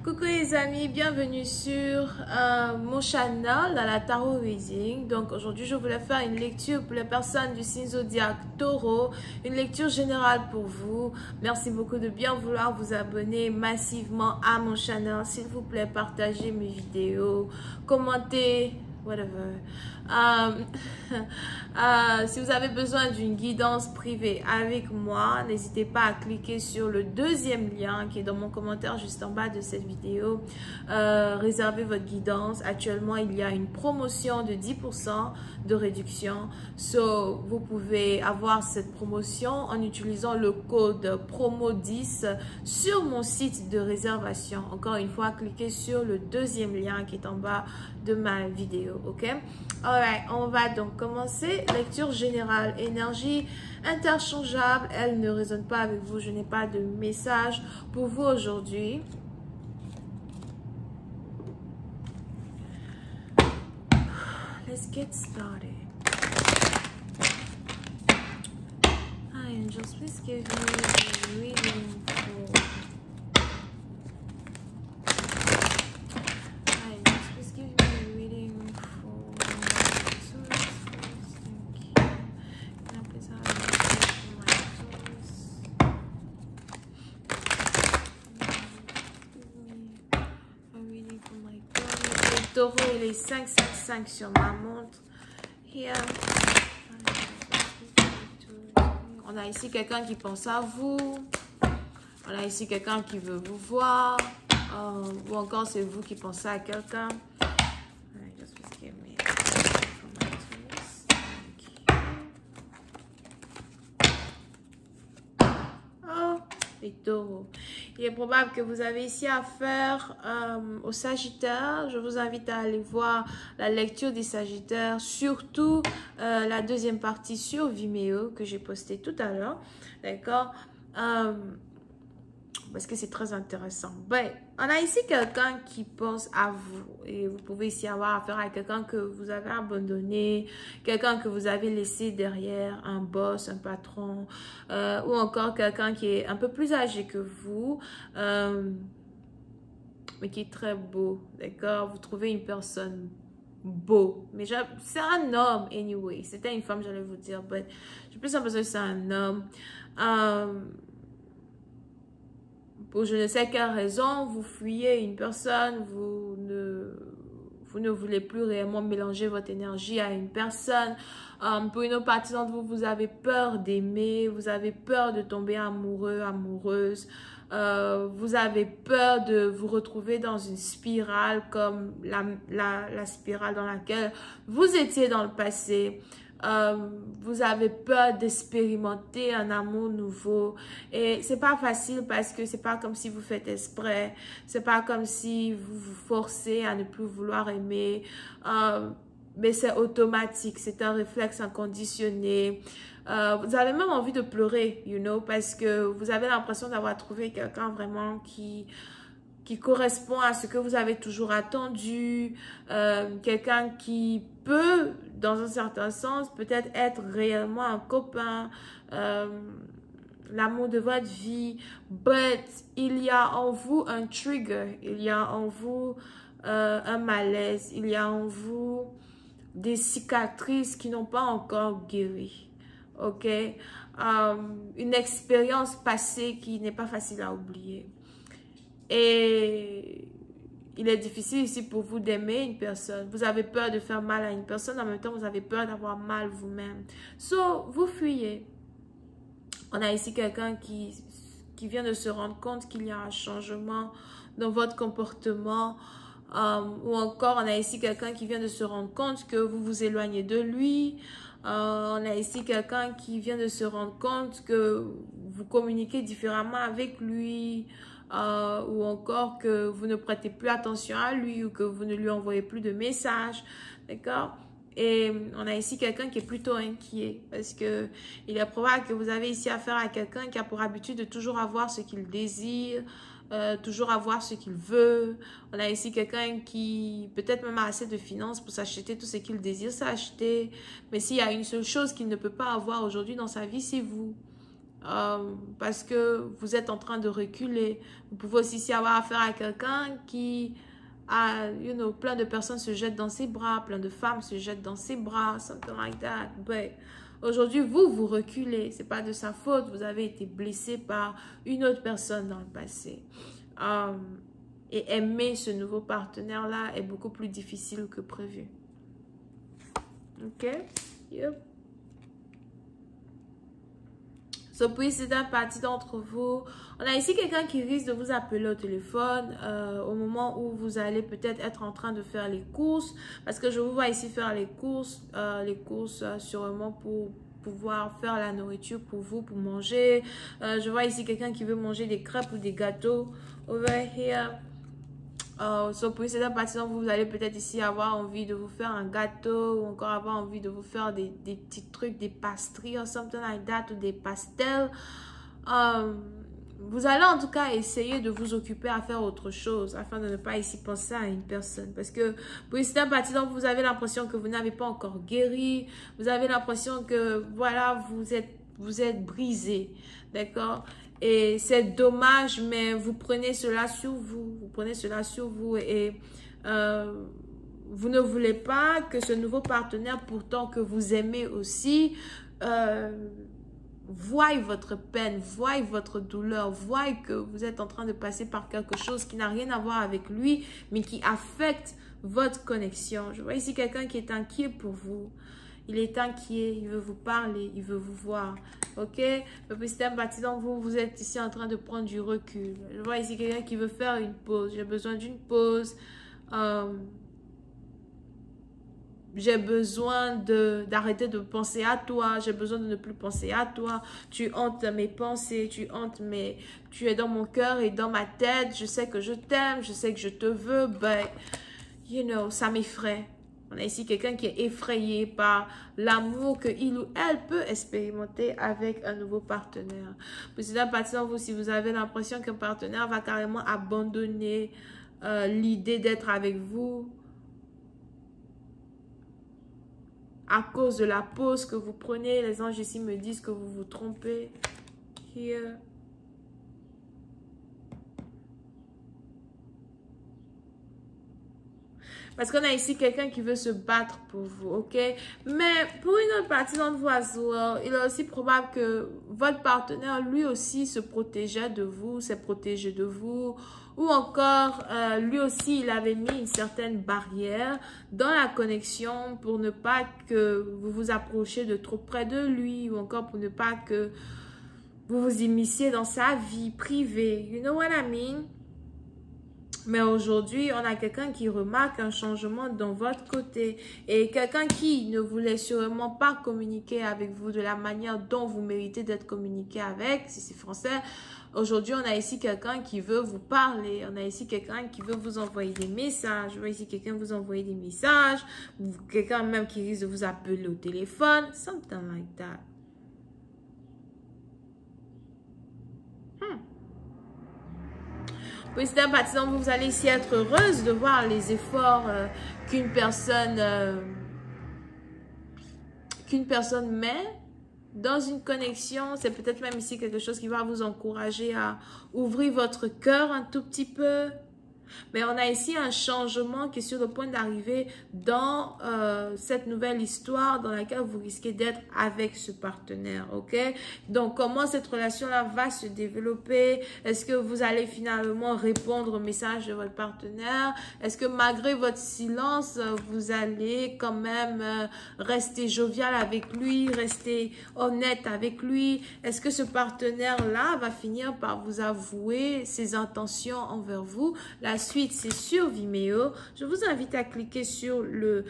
Coucou les amis, bienvenue sur mon channel dans la Tarot Reading. Donc aujourd'hui je voulais faire une lecture pour les personnes du signe zodiaque Taureau, une lecture générale pour vous. Merci beaucoup de bien vouloir vous abonner massivement à mon channel. S'il vous plaît, partagez mes vidéos, commentez, whatever. Si vous avez besoin d'une guidance privée avec moi, n'hésitez pas à cliquer sur le deuxième lien qui est dans mon commentaire juste en bas de cette vidéo. Réservez votre guidance. Actuellement, il y a une promotion de 10% de réduction. So, vous pouvez avoir cette promotion en utilisant le code promo10 sur mon site de réservation. Encore une fois, cliquez sur le deuxième lien qui est en bas de ma vidéo. Ok? Alright, on va donc commencer. Lecture générale, énergie interchangeable. Elle ne résonne pas avec vous. Je n'ai pas de message pour vous aujourd'hui. Let's get started. Hi angels, please give me a reading for... Hi angels, please give me a reading for... Taurus first, thank you. Can I please have a reading for my Taurus? Give me a reading for my Taurus. Le taureau, il est 555 sur ma montre. Here. On a ici quelqu'un qui pense à vous. On a ici quelqu'un qui veut vous voir. Ou encore c'est vous qui pensez à quelqu'un. Oh, les taureaux. Il est probable que vous avez ici affaire au Sagittaire. Je vous invite à aller voir la lecture des Sagittaires, surtout la deuxième partie sur Vimeo que j'ai posté tout à l'heure. D'accord? Parce que c'est très intéressant. Ben, on a ici quelqu'un qui pense à vous. Et vous pouvez ici avoir affaire à quelqu'un que vous avez abandonné, quelqu'un que vous avez laissé derrière, un boss, un patron, ou encore quelqu'un qui est un peu plus âgé que vous, mais qui est très beau. D'accord? Vous trouvez une personne beau. Mais c'est un homme, anyway. C'était une femme, j'allais vous dire. Mais j'ai plus l'impression que c'est un homme. Pour je ne sais quelle raison, vous fuyez une personne, vous ne voulez plus réellement mélanger votre énergie à une personne. Pour une autre partie d'entre vous, vous avez peur d'aimer, vous avez peur de tomber amoureux, amoureuse. Vous avez peur de vous retrouver dans une spirale comme la spirale dans laquelle vous étiez dans le passé. Vous avez peur d'expérimenter un amour nouveau et c'est pas facile parce que c'est pas comme si vous faites exprès, c'est pas comme si vous vous forcez à ne plus vouloir aimer, mais c'est automatique, c'est un réflexe inconditionné. Vous avez même envie de pleurer, you know, parce que vous avez l'impression d'avoir trouvé quelqu'un vraiment qui correspond à ce que vous avez toujours attendu, quelqu'un qui peut, dans un certain sens, peut-être être réellement un copain, l'amour de votre vie, but il y a en vous un trigger, il y a en vous un malaise, il y a en vous des cicatrices qui n'ont pas encore guéri, ok? Une expérience passée qui n'est pas facile à oublier. Et il est difficile ici pour vous d'aimer une personne. Vous avez peur de faire mal à une personne. En même temps, vous avez peur d'avoir mal vous-même. So, vous fuyez. On a ici quelqu'un qui vient de se rendre compte qu'il y a un changement dans votre comportement. Ou encore, on a ici quelqu'un qui vient de se rendre compte que vous vous éloignez de lui. On a ici quelqu'un qui vient de se rendre compte que vous communiquez différemment avec lui. Ou encore que vous ne prêtez plus attention à lui ou que vous ne lui envoyez plus de messages, d'accord? Et on a ici quelqu'un qui est plutôt inquiet parce que il est probable que vous avez ici affaire à quelqu'un qui a pour habitude de toujours avoir ce qu'il désire, toujours avoir ce qu'il veut. On a ici quelqu'un qui peut-être même a assez de finances pour s'acheter tout ce qu'il désire s'acheter, mais s'il y a une seule chose qu'il ne peut pas avoir aujourd'hui dans sa vie, c'est vous. parce que vous êtes en train de reculer. Vous pouvez aussi avoir affaire à quelqu'un qui a, plein de personnes se jettent dans ses bras, plein de femmes se jettent dans ses bras, something like that. But aujourd'hui, vous reculez. C'est pas de sa faute. Vous avez été blessé par une autre personne dans le passé. Et aimer ce nouveau partenaire-là est beaucoup plus difficile que prévu. Ok? Yep. So, puis, c'est une partie d'entre vous. On a ici quelqu'un qui risque de vous appeler au téléphone au moment où vous allez peut-être être en train de faire les courses. Parce que je vous vois ici faire les courses sûrement pour pouvoir faire la nourriture pour vous, pour manger. Je vois ici quelqu'un qui veut manger des crêpes ou des gâteaux. Over here. So, pour cette partie, vous allez peut-être ici avoir envie de vous faire un gâteau ou encore avoir envie de vous faire des petits trucs, des pastries or something like that ou des pastels. Vous allez en tout cas essayer de vous occuper à faire autre chose afin de ne pas ici penser à une personne. Parce que pour cette partie, vous avez l'impression que vous n'avez pas encore guéri. Vous avez l'impression que voilà, vous êtes brisé. D'accord? Et c'est dommage, mais vous prenez cela sur vous. Vous prenez cela sur vous et vous ne voulez pas que ce nouveau partenaire, pourtant que vous aimez aussi, voie votre peine, voie votre douleur, voie que vous êtes en train de passer par quelque chose qui n'a rien à voir avec lui, mais qui affecte votre connexion. Je vois ici quelqu'un qui est inquiet pour vous. Il est inquiet, il veut vous parler, il veut vous voir. Ok? Le système bâti dans vous, vous êtes ici en train de prendre du recul. Je vois ici quelqu'un qui veut faire une pause. J'ai besoin d'une pause. J'ai besoin d'arrêter de penser à toi. J'ai besoin de ne plus penser à toi. Tu hantes mes pensées. Tu es dans mon cœur et dans ma tête. Je sais que je t'aime. Je sais que je te veux. But, ça m'effraie. On a ici quelqu'un qui est effrayé par l'amour qu'il ou elle peut expérimenter avec un nouveau partenaire. Pour cette partie d'entre vous, si vous avez l'impression qu'un partenaire va carrément abandonner l'idée d'être avec vous à cause de la pause que vous prenez, les anges ici me disent que vous vous trompez. Here. Parce qu'on a ici quelqu'un qui veut se battre pour vous, ok? Mais pour une autre partie d'entre vous, il est aussi probable que votre partenaire, lui aussi, se protégeait de vous, s'est protégé de vous. Ou encore, lui aussi, il avait mis une certaine barrière dans la connexion pour ne pas que vous vous approchiez de trop près de lui. Ou encore pour ne pas que vous vous immisciez dans sa vie privée. You know what I mean? Mais aujourd'hui, on a quelqu'un qui remarque un changement dans votre côté et quelqu'un qui ne voulait sûrement pas communiquer avec vous de la manière dont vous méritez d'être communiqué avec, si c'est français. Aujourd'hui, on a ici quelqu'un qui veut vous parler. On a ici quelqu'un qui veut vous envoyer des messages. Je vois ici quelqu'un vous envoyer des messages. Quelqu'un même qui risque de vous appeler au téléphone. Something like that. Oui, c'est un parti dont vous allez ici être heureuse de voir les efforts qu'une personne met dans une connexion. C'est peut-être même ici quelque chose qui va vous encourager à ouvrir votre cœur un tout petit peu. Mais on a ici un changement qui est sur le point d'arriver dans cette nouvelle histoire dans laquelle vous risquez d'être avec ce partenaire, ok? Donc, comment cette relation-là va se développer? Est-ce que vous allez finalement répondre au message de votre partenaire? Est-ce que malgré votre silence, vous allez quand même rester jovial avec lui, rester honnête avec lui? Est-ce que ce partenaire-là va finir par vous avouer ses intentions envers vous? La suite, c'est sur Vimeo. Je vous invite à cliquer sur le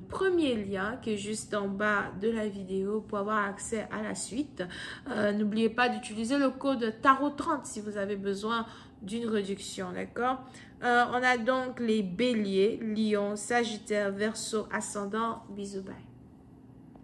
premier lien qui est juste en bas de la vidéo pour avoir accès à la suite. N'oubliez pas d'utiliser le code TAROT30 si vous avez besoin d'une réduction, d'accord? On a donc les béliers, lion, sagittaire, verseau, ascendant. Bisous, bye.